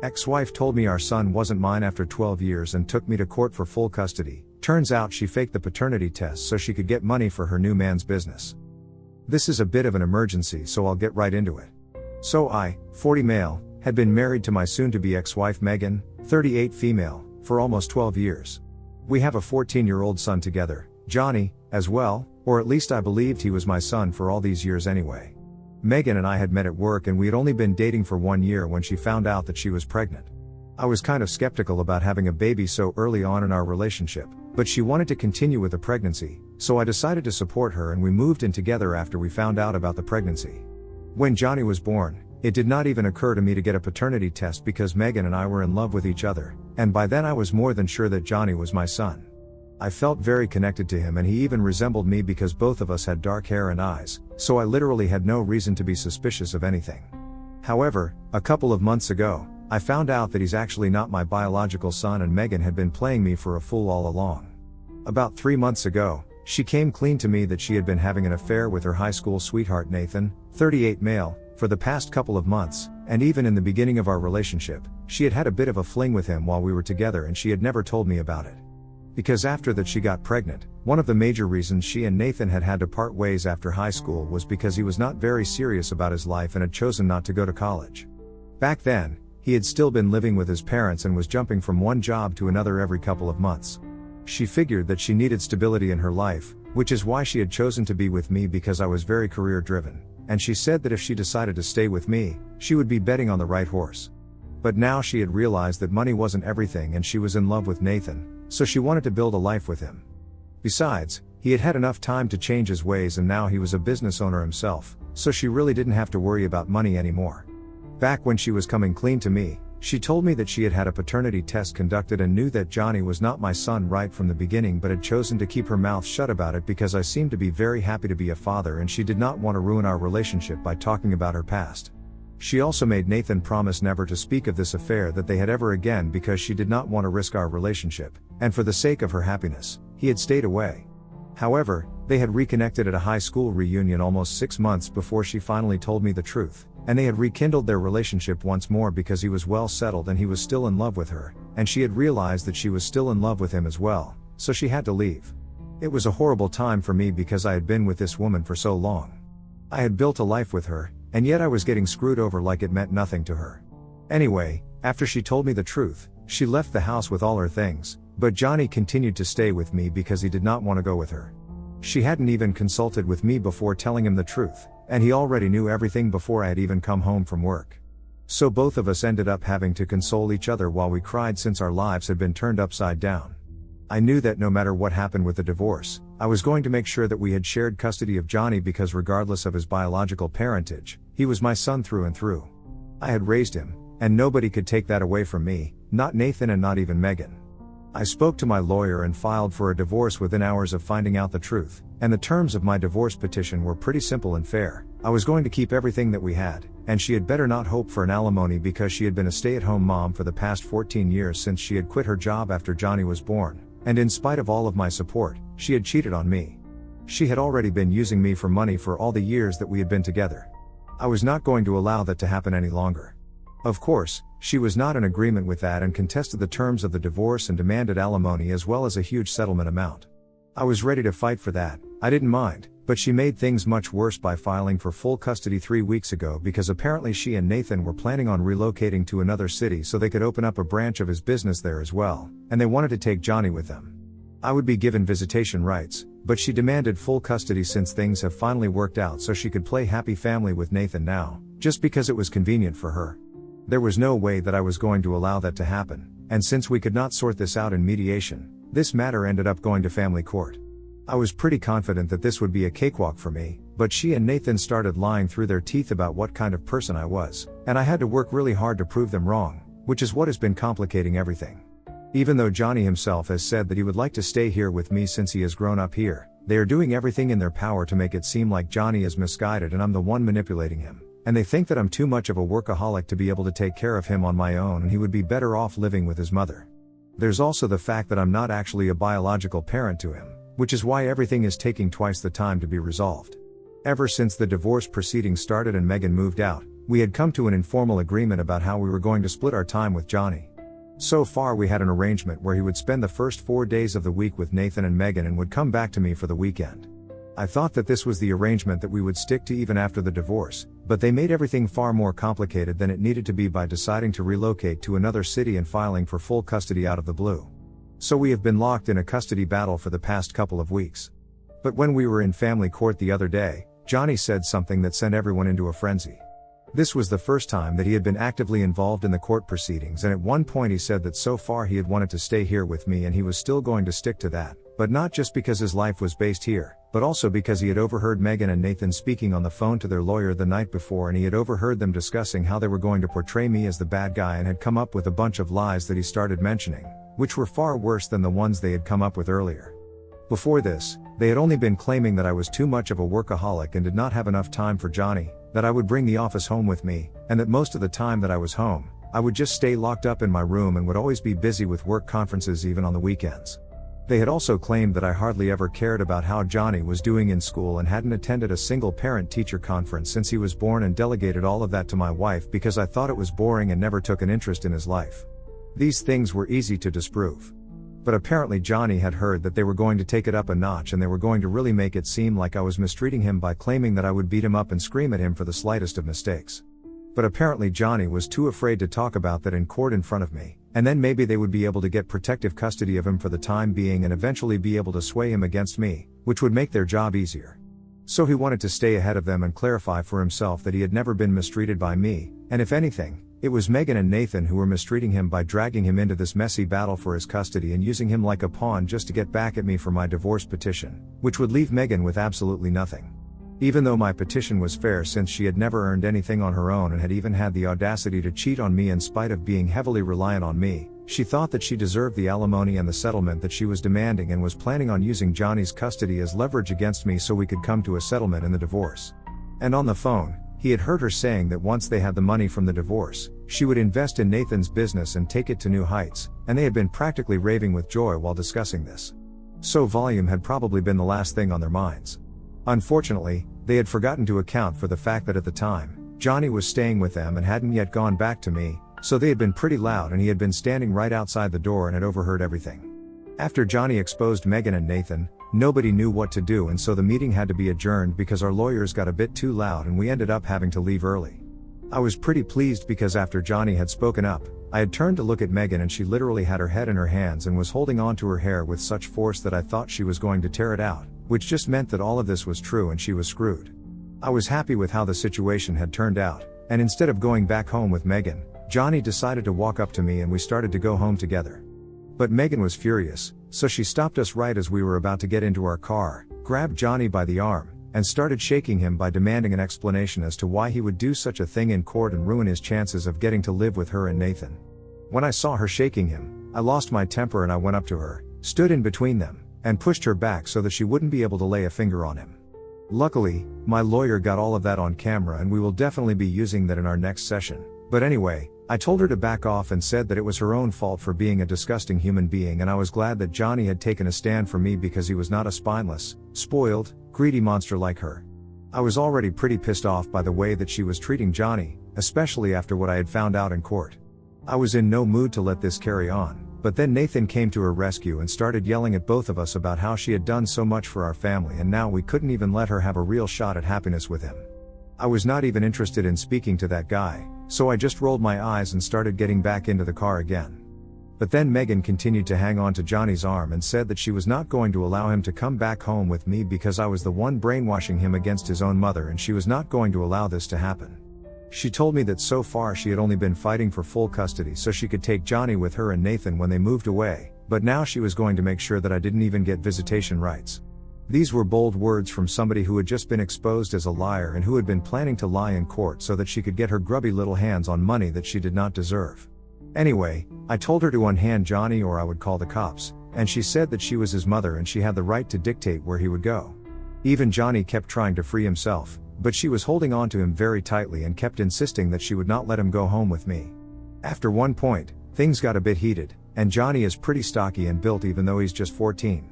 Ex-wife told me our son wasn't mine after 12 years and took me to court for full custody. Turns out she faked the paternity test so she could get money for her new man's business. This is a bit of an emergency, so I'll get right into it. So I, 40 male, had been married to my soon-to-be ex-wife Megan, 38 female, for almost 12 years. We have a 14-year-old son together, Johnny, as well, or at least I believed he was my son for all these years anyway. Megan and I had met at work and we had only been dating for 1 year when she found out that she was pregnant. I was kind of skeptical about having a baby so early on in our relationship, but she wanted to continue with the pregnancy, so I decided to support her and we moved in together after we found out about the pregnancy. When Johnny was born, it did not even occur to me to get a paternity test because Megan and I were in love with each other, and by then I was more than sure that Johnny was my son. I felt very connected to him and he even resembled me because both of us had dark hair and eyes, so I literally had no reason to be suspicious of anything. However, a couple of months ago, I found out that he's actually not my biological son and Megan had been playing me for a fool all along. About 3 months ago, she came clean to me that she had been having an affair with her high school sweetheart Nathan, 38 male, for the past couple of months, and even in the beginning of our relationship, she had had a bit of a fling with him while we were together and she had never told me about it. Because after that she got pregnant, one of the major reasons she and Nathan had to part ways after high school was because he was not very serious about his life and had chosen not to go to college. Back then, he had still been living with his parents and was jumping from one job to another every couple of months. She figured that she needed stability in her life, which is why she had chosen to be with me because I was very career driven, and she said that if she decided to stay with me, she would be betting on the right horse. But now she had realized that money wasn't everything and she was in love with Nathan, so she wanted to build a life with him. Besides, he had had enough time to change his ways and now he was a business owner himself, so she really didn't have to worry about money anymore. Back when she was coming clean to me, she told me that she had had a paternity test conducted and knew that Johnny was not my son right from the beginning but had chosen to keep her mouth shut about it because I seemed to be very happy to be a father and she did not want to ruin our relationship by talking about her past. She also made Nathan promise never to speak of this affair that they had ever again because she did not want to risk our relationship, and for the sake of her happiness, he had stayed away. However, they had reconnected at a high school reunion almost 6 months before she finally told me the truth, and they had rekindled their relationship once more because he was well settled and he was still in love with her, and she had realized that she was still in love with him as well, so she had to leave. It was a horrible time for me because I had been with this woman for so long. I had built a life with her, and yet I was getting screwed over like it meant nothing to her. Anyway, after she told me the truth, she left the house with all her things, but Johnny continued to stay with me because he did not want to go with her. She hadn't even consulted with me before telling him the truth, and he already knew everything before I had even come home from work. So both of us ended up having to console each other while we cried since our lives had been turned upside down. I knew that no matter what happened with the divorce, I was going to make sure that we had shared custody of Johnny because regardless of his biological parentage, he was my son through and through. I had raised him, and nobody could take that away from me, not Nathan and not even Megan. I spoke to my lawyer and filed for a divorce within hours of finding out the truth, and the terms of my divorce petition were pretty simple and fair. I was going to keep everything that we had, and she had better not hope for an alimony because she had been a stay-at-home mom for the past 14 years since she had quit her job after Johnny was born, and in spite of all of my support, she had cheated on me. She had already been using me for money for all the years that we had been together. I was not going to allow that to happen any longer. Of course, she was not in agreement with that and contested the terms of the divorce and demanded alimony as well as a huge settlement amount. I was ready to fight for that, I didn't mind, but she made things much worse by filing for full custody 3 weeks ago because apparently she and Nathan were planning on relocating to another city so they could open up a branch of his business there as well, and they wanted to take Johnny with them. I would be given visitation rights, but she demanded full custody since things have finally worked out so she could play happy family with Nathan now, just because it was convenient for her. There was no way that I was going to allow that to happen, and since we could not sort this out in mediation, this matter ended up going to family court. I was pretty confident that this would be a cakewalk for me, but she and Nathan started lying through their teeth about what kind of person I was, and I had to work really hard to prove them wrong, which is what has been complicating everything. Even though Johnny himself has said that he would like to stay here with me since he has grown up here, they are doing everything in their power to make it seem like Johnny is misguided and I'm the one manipulating him, and they think that I'm too much of a workaholic to be able to take care of him on my own and he would be better off living with his mother. There's also the fact that I'm not actually a biological parent to him, which is why everything is taking twice the time to be resolved. Ever since the divorce proceedings started and Megan moved out, We had come to an informal agreement about how we were going to split our time with Johnny. So far we had an arrangement where he would spend the first 4 days of the week with Nathan and Megan and would come back to me for the weekend. I thought that this was the arrangement that we would stick to even after the divorce, but they made everything far more complicated than it needed to be by deciding to relocate to another city and filing for full custody out of the blue. So we have been locked in a custody battle for the past couple of weeks. But when we were in family court the other day, Johnny said something that sent everyone into a frenzy. This was the first time that he had been actively involved in the court proceedings, and at one point he said that so far he had wanted to stay here with me and he was still going to stick to that, but not just because his life was based here, but also because he had overheard Megan and Nathan speaking on the phone to their lawyer the night before, and he had overheard them discussing how they were going to portray me as the bad guy and had come up with a bunch of lies that he started mentioning, which were far worse than the ones they had come up with earlier. Before this, they had only been claiming that I was too much of a workaholic and did not have enough time for Johnny, that I would bring the office home with me, and that most of the time that I was home, I would just stay locked up in my room and would always be busy with work conferences even on the weekends. They had also claimed that I hardly ever cared about how Johnny was doing in school and hadn't attended a single parent-teacher conference since he was born, and delegated all of that to my wife because I thought it was boring and never took an interest in his life. These things were easy to disprove. But apparently Johnny had heard that they were going to take it up a notch and they were going to really make it seem like I was mistreating him by claiming that I would beat him up and scream at him for the slightest of mistakes. But apparently Johnny was too afraid to talk about that in court in front of me, and then maybe they would be able to get protective custody of him for the time being and eventually be able to sway him against me, which would make their job easier. So he wanted to stay ahead of them and clarify for himself that he had never been mistreated by me, and if anything, it was Megan and Nathan who were mistreating him by dragging him into this messy battle for his custody and using him like a pawn just to get back at me for my divorce petition, which would leave Megan with absolutely nothing. Even though my petition was fair since she had never earned anything on her own and had even had the audacity to cheat on me in spite of being heavily reliant on me, she thought that she deserved the alimony and the settlement that she was demanding and was planning on using Johnny's custody as leverage against me so we could come to a settlement in the divorce. And on the phone, he had heard her saying that once they had the money from the divorce, she would invest in Nathan's business and take it to new heights, and they had been practically raving with joy while discussing this. So volume had probably been the last thing on their minds. Unfortunately, they had forgotten to account for the fact that at the time, Johnny was staying with them and hadn't yet gone back to me, so they had been pretty loud and he had been standing right outside the door and had overheard everything. After Johnny exposed Megan and Nathan, nobody knew what to do, and so the meeting had to be adjourned because our lawyers got a bit too loud and we ended up having to leave early. I was pretty pleased because after Johnny had spoken up, I had turned to look at Megan and she literally had her head in her hands and was holding on to her hair with such force that I thought she was going to tear it out, which just meant that all of this was true and she was screwed. I was happy with how the situation had turned out, and instead of going back home with Megan, Johnny decided to walk up to me and we started to go home together. But Megan was furious, so she stopped us right as we were about to get into our car, grabbed Johnny by the arm, and started shaking him by demanding an explanation as to why he would do such a thing in court and ruin his chances of getting to live with her and Nathan. When I saw her shaking him, I lost my temper and I went up to her, stood in between them, and pushed her back so that she wouldn't be able to lay a finger on him. Luckily, my lawyer got all of that on camera and we will definitely be using that in our next session. But anyway, I told her to back off and said that it was her own fault for being a disgusting human being, and I was glad that Johnny had taken a stand for me because he was not a spineless, spoiled, greedy monster like her. I was already pretty pissed off by the way that she was treating Johnny, especially after what I had found out in court. I was in no mood to let this carry on, but then Nathan came to her rescue and started yelling at both of us about how she had done so much for our family and now we couldn't even let her have a real shot at happiness with him. I was not even interested in speaking to that guy, so I just rolled my eyes and started getting back into the car again. But then Megan continued to hang on to Johnny's arm and said that she was not going to allow him to come back home with me because I was the one brainwashing him against his own mother and she was not going to allow this to happen. She told me that so far she had only been fighting for full custody so she could take Johnny with her and Nathan when they moved away, but now she was going to make sure that I didn't even get visitation rights. These were bold words from somebody who had just been exposed as a liar and who had been planning to lie in court so that she could get her grubby little hands on money that she did not deserve. Anyway, I told her to unhand Johnny or I would call the cops, and she said that she was his mother and she had the right to dictate where he would go. Even Johnny kept trying to free himself, but she was holding on to him very tightly and kept insisting that she would not let him go home with me. After one point, things got a bit heated, and Johnny is pretty stocky and built even though he's just 14.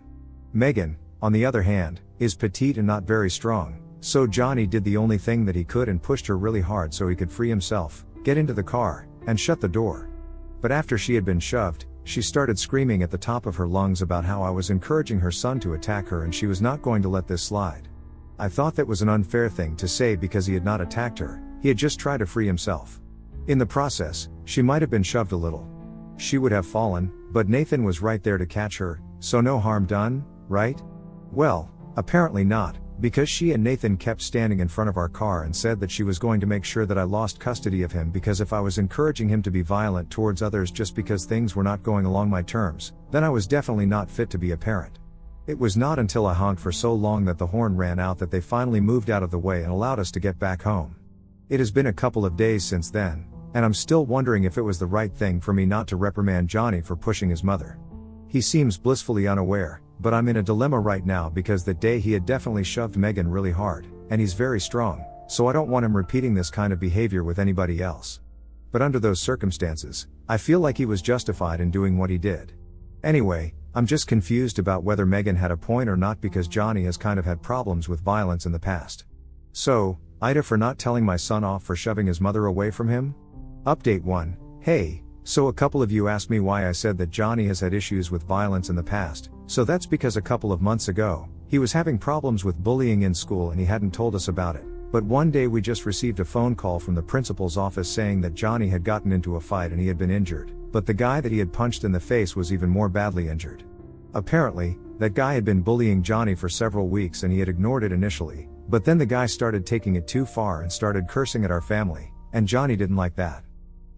Megan, on the other hand, is petite and not very strong, So Johnny did the only thing that he could and pushed her really hard so he could free himself, get into the car, and shut the door. But after she had been shoved, she started screaming at the top of her lungs about how I was encouraging her son to attack her and she was not going to let this slide. I thought that was an unfair thing to say because he had not attacked her, he had just tried to free himself. In the process, she might have been shoved a little. She would have fallen, but Nathan was right there to catch her, so no harm done, right? Well, apparently not, because she and Nathan kept standing in front of our car and said that she was going to make sure that I lost custody of him because if I was encouraging him to be violent towards others just because things were not going along my terms, then I was definitely not fit to be a parent. It was not until I honked for so long that the horn ran out that they finally moved out of the way and allowed us to get back home. It has been a couple of days since then, and I'm still wondering if it was the right thing for me not to reprimand Johnny for pushing his mother. He seems blissfully unaware, but I'm in a dilemma right now because that day he had definitely shoved Megan really hard, and he's very strong, so I don't want him repeating this kind of behavior with anybody else. But under those circumstances, I feel like he was justified in doing what he did. Anyway, I'm just confused about whether Megan had a point or not because Johnny has kind of had problems with violence in the past. So, Ida for not telling my son off for shoving his mother away from him? Update 1. Hey, so a couple of you asked me why I said that Johnny has had issues with violence in the past, so that's because a couple of months ago, he was having problems with bullying in school and he hadn't told us about it. But one day we just received a phone call from the principal's office saying that Johnny had gotten into a fight and he had been injured, but the guy that he had punched in the face was even more badly injured. Apparently, that guy had been bullying Johnny for several weeks and he had ignored it initially, but then the guy started taking it too far and started cursing at our family, and Johnny didn't like that.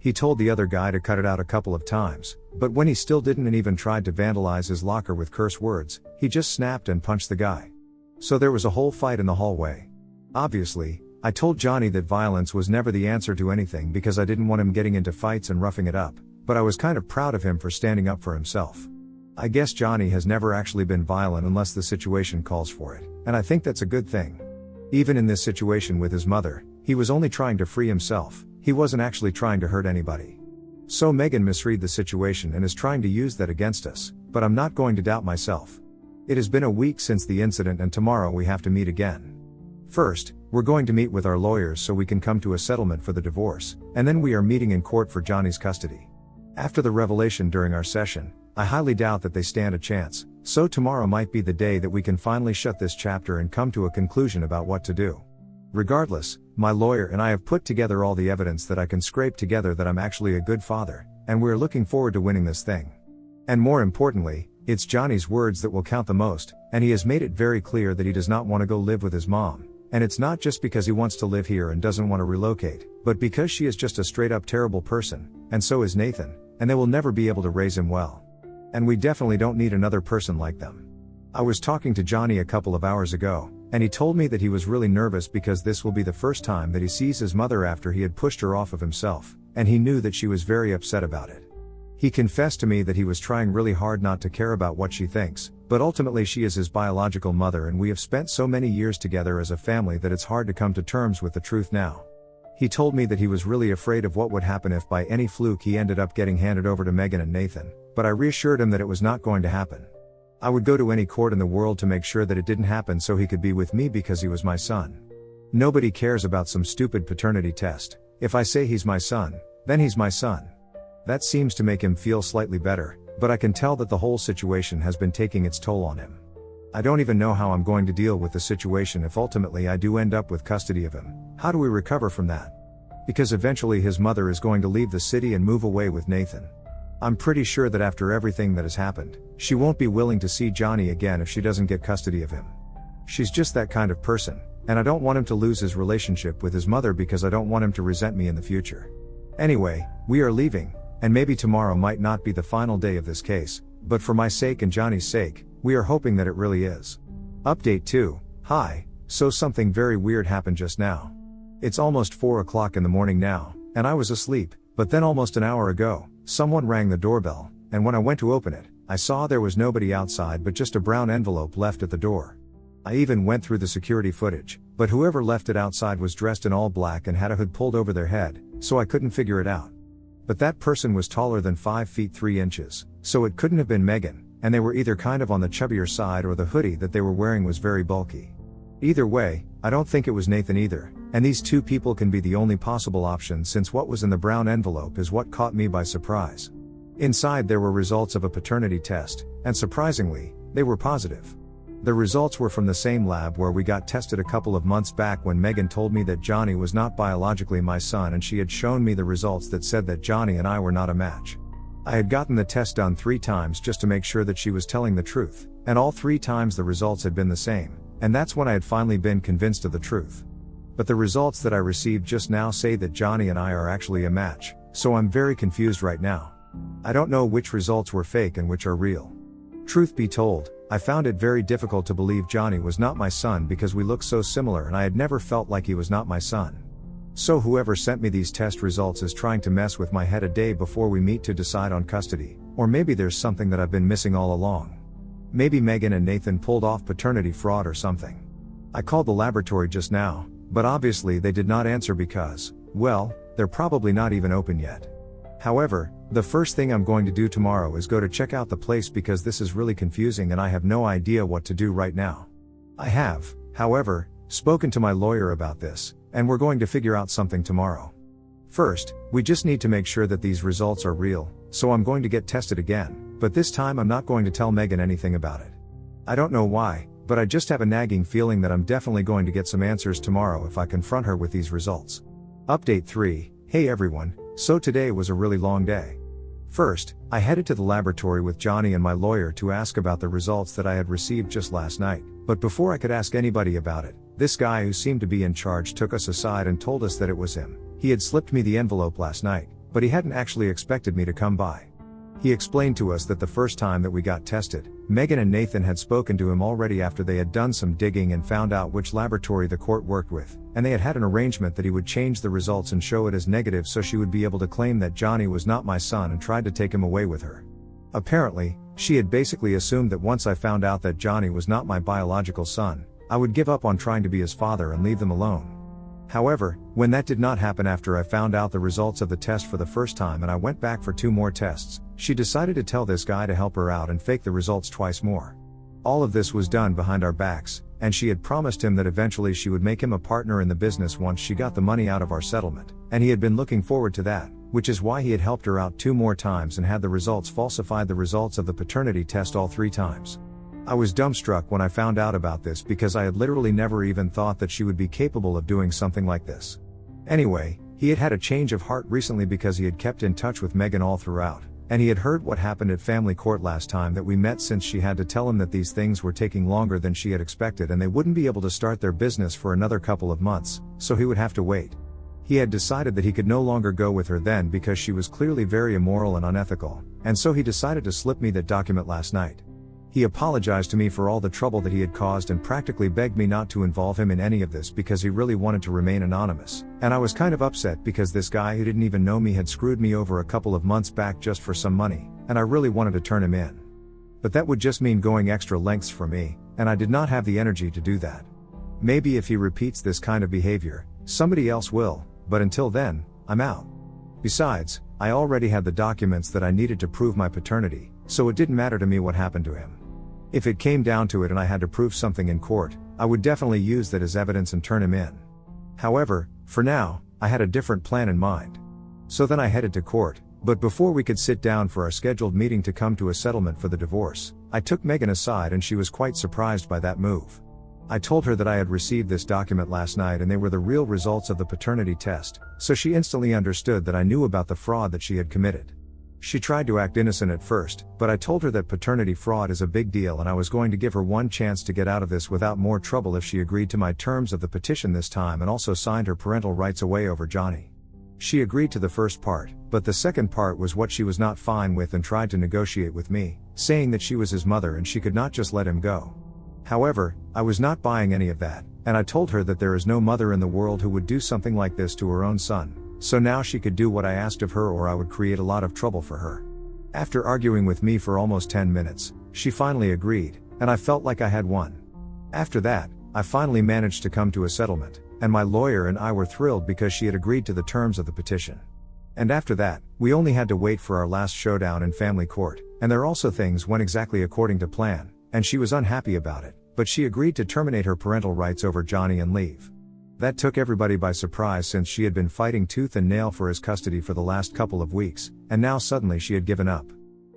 He told the other guy to cut it out a couple of times, but when he still didn't and even tried to vandalize his locker with curse words, he just snapped and punched the guy. So there was a whole fight in the hallway. Obviously, I told Johnny that violence was never the answer to anything because I didn't want him getting into fights and roughing it up, but I was kind of proud of him for standing up for himself. I guess Johnny has never actually been violent unless the situation calls for it, and I think that's a good thing. Even in this situation with his mother, he was only trying to free himself. He wasn't actually trying to hurt anybody. So Megan misread the situation and is trying to use that against us, but I'm not going to doubt myself. It has been a week since the incident and tomorrow we have to meet again. First, we're going to meet with our lawyers so we can come to a settlement for the divorce, and then we are meeting in court for Johnny's custody. After the revelation during our session, I highly doubt that they stand a chance, so tomorrow might be the day that we can finally shut this chapter and come to a conclusion about what to do. Regardless, my lawyer and I have put together all the evidence that I can scrape together that I'm actually a good father, and we're looking forward to winning this thing. And more importantly, it's Johnny's words that will count the most, and he has made it very clear that he does not want to go live with his mom, and it's not just because he wants to live here and doesn't want to relocate, but because she is just a straight up terrible person, and so is Nathan, and they will never be able to raise him well. And we definitely don't need another person like them. I was talking to Johnny a couple of hours ago, and he told me that he was really nervous because this will be the first time that he sees his mother after he had pushed her off of himself, and he knew that she was very upset about it. He confessed to me that he was trying really hard not to care about what she thinks, but ultimately she is his biological mother and we have spent so many years together as a family that it's hard to come to terms with the truth now. He told me that he was really afraid of what would happen if by any fluke he ended up getting handed over to Megan and Nathan, but I reassured him that it was not going to happen. I would go to any court in the world to make sure that it didn't happen so he could be with me because he was my son. Nobody cares about some stupid paternity test. If I say he's my son, then he's my son. That seems to make him feel slightly better, but I can tell that the whole situation has been taking its toll on him. I don't even know how I'm going to deal with the situation if ultimately I do end up with custody of him. How do we recover from that? Because eventually his mother is going to leave the city and move away with Nathan. I'm pretty sure that after everything that has happened, she won't be willing to see Johnny again if she doesn't get custody of him. She's just that kind of person, and I don't want him to lose his relationship with his mother because I don't want him to resent me in the future. Anyway, we are leaving, and maybe tomorrow might not be the final day of this case, but for my sake and Johnny's sake, we are hoping that it really is. Update 2. Hi, so something very weird happened just now. It's almost 4 o'clock in the morning now, and I was asleep, but then almost an hour ago, someone rang the doorbell, and when I went to open it, I saw there was nobody outside but just a brown envelope left at the door. I even went through the security footage, but whoever left it outside was dressed in all black and had a hood pulled over their head, so I couldn't figure it out. But that person was taller than 5 feet 3 inches, so it couldn't have been Megan, and they were either kind of on the chubbier side or the hoodie that they were wearing was very bulky. Either way, I don't think it was Nathan either, and these two people can be the only possible option since what was in the brown envelope is what caught me by surprise. Inside there were results of a paternity test, and surprisingly, they were positive. The results were from the same lab where we got tested a couple of months back when Megan told me that Johnny was not biologically my son, and she had shown me the results that said that Johnny and I were not a match. I had gotten the test done 3 times just to make sure that she was telling the truth, and all 3 times the results had been the same, and that's when I had finally been convinced of the truth. But the results that I received just now say that Johnny and I are actually a match, so I'm very confused right now. I don't know which results were fake and which are real. Truth be told, I found it very difficult to believe Johnny was not my son because we look so similar and I had never felt like he was not my son. So whoever sent me these test results is trying to mess with my head a day before we meet to decide on custody, or maybe there's something that I've been missing all along. Maybe Megan and Nathan pulled off paternity fraud or something. I called the laboratory just now, but obviously they did not answer because, well, they're probably not even open yet. However, the first thing I'm going to do tomorrow is go to check out the place because this is really confusing and I have no idea what to do right now. I have, however, spoken to my lawyer about this, and we're going to figure out something tomorrow. First, we just need to make sure that these results are real, so I'm going to get tested again, but this time I'm not going to tell Megan anything about it. I don't know why, but I just have a nagging feeling that I'm definitely going to get some answers tomorrow if I confront her with these results. Update 3, hey everyone, so today was a really long day. First, I headed to the laboratory with Johnny and my lawyer to ask about the results that I had received just last night, but before I could ask anybody about it, this guy who seemed to be in charge took us aside and told us that it was him. He had slipped me the envelope last night, but he hadn't actually expected me to come by. He explained to us that the first time that we got tested, Megan and Nathan had spoken to him already after they had done some digging and found out which laboratory the court worked with, and they had had an arrangement that he would change the results and show it as negative so she would be able to claim that Johnny was not my son and tried to take him away with her. Apparently, she had basically assumed that once I found out that Johnny was not my biological son, I would give up on trying to be his father and leave them alone. However, when that did not happen after I found out the results of the test for the first time and I went back for 2 more tests, she decided to tell this guy to help her out and fake the results twice more. All of this was done behind our backs, and she had promised him that eventually she would make him a partner in the business once she got the money out of our settlement, and he had been looking forward to that, which is why he had helped her out 2 more times and had the results falsified the results of the paternity test all 3 times. I was dumbstruck when I found out about this because I had literally never even thought that she would be capable of doing something like this. Anyway, he had had a change of heart recently because he had kept in touch with Megan all throughout, and he had heard what happened at family court last time that we met since she had to tell him that these things were taking longer than she had expected and they wouldn't be able to start their business for another couple of months, so he would have to wait. He had decided that he could no longer go with her then because she was clearly very immoral and unethical, and so he decided to slip me that document last night. He apologized to me for all the trouble that he had caused and practically begged me not to involve him in any of this because he really wanted to remain anonymous, and I was kind of upset because this guy who didn't even know me had screwed me over a couple of months back just for some money, and I really wanted to turn him in. But that would just mean going extra lengths for me, and I did not have the energy to do that. Maybe if he repeats this kind of behavior, somebody else will, but until then, I'm out. Besides, I already had the documents that I needed to prove my paternity, so it didn't matter to me what happened to him. If it came down to it and I had to prove something in court, I would definitely use that as evidence and turn him in. However, for now, I had a different plan in mind. So then I headed to court, but before we could sit down for our scheduled meeting to come to a settlement for the divorce, I took Megan aside and she was quite surprised by that move. I told her that I had received this document last night and they were the real results of the paternity test, so she instantly understood that I knew about the fraud that she had committed. She tried to act innocent at first, but I told her that paternity fraud is a big deal and I was going to give her one chance to get out of this without more trouble if she agreed to my terms of the petition this time and also signed her parental rights away over Johnny. She agreed to the first part, but the second part was what she was not fine with and tried to negotiate with me, saying that she was his mother and she could not just let him go. However, I was not buying any of that, and I told her that there is no mother in the world who would do something like this to her own son. So now she could do what I asked of her or I would create a lot of trouble for her. After arguing with me for almost 10 minutes, she finally agreed, and I felt like I had won. After that, I finally managed to come to a settlement, and my lawyer and I were thrilled because she had agreed to the terms of the petition. And after that, we only had to wait for our last showdown in family court, and there also things went exactly according to plan, and she was unhappy about it, but she agreed to terminate her parental rights over Johnny and leave. That took everybody by surprise since she had been fighting tooth and nail for his custody for the last couple of weeks, and now suddenly she had given up.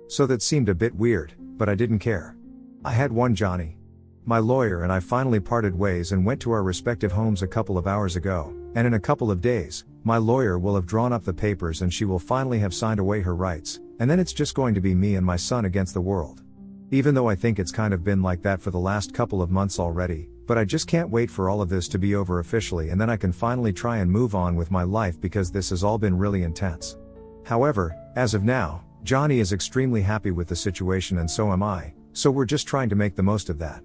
So that seemed a bit weird, but I didn't care. I had one Johnny. My lawyer and I finally parted ways and went to our respective homes a couple of hours ago, and in a couple of days, my lawyer will have drawn up the papers and she will finally have signed away her rights, and then it's just going to be me and my son against the world. Even though I think it's kind of been like that for the last couple of months already, but I just can't wait for all of this to be over officially and then I can finally try and move on with my life because this has all been really intense. However, as of now, Johnny is extremely happy with the situation and so am I, so we're just trying to make the most of that.